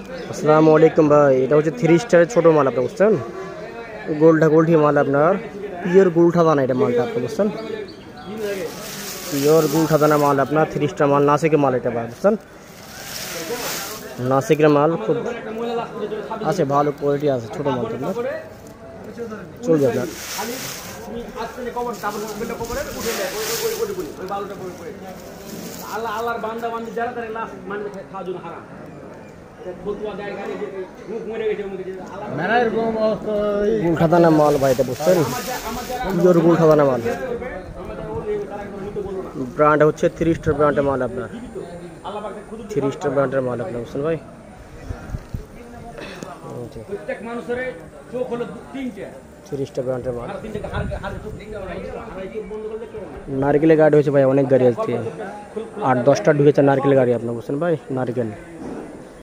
আসসালামু আলাইকুম ভাই, এটা হচ্ছে 3 স্টারের ছোট মাল, আপনি বুঝছেন? গোল্ডি মাল, আপনার পিওর গুলঠা দানা, এটা মালটা আপনি বুঝছেন? পিওর গুলঠা দানা মাল, আপনার 3 স্টার মাল, নাসিকের মাল এটা ভাই, বুঝছেন? নাসিকের মাল খুব আছে, ভালো কোয়ালিটি আছে, ছোট মাল আপনার চলবে আপনার। গুলঠাদানা মাল ভাই, এটা বুঝছেন? পিওর গুলঠাদানা মাল, ব্র্যান্ড হচ্ছে 3 স্টার ব্র্যান্ডের মাল আপনার, 3 স্টার ব্র্যান্ডের মাল আপনার, বুঝছেন ভাই? 3 স্টার ব্র্যান্ডের মাল। নারকেলের গাড়ি হয়েছে ভাই, অনেক গাড়ি আছে, 8-10টা ঢুকেছে নারকেলের গাড়ি আপনার, বুঝছেন ভাই? নারকেল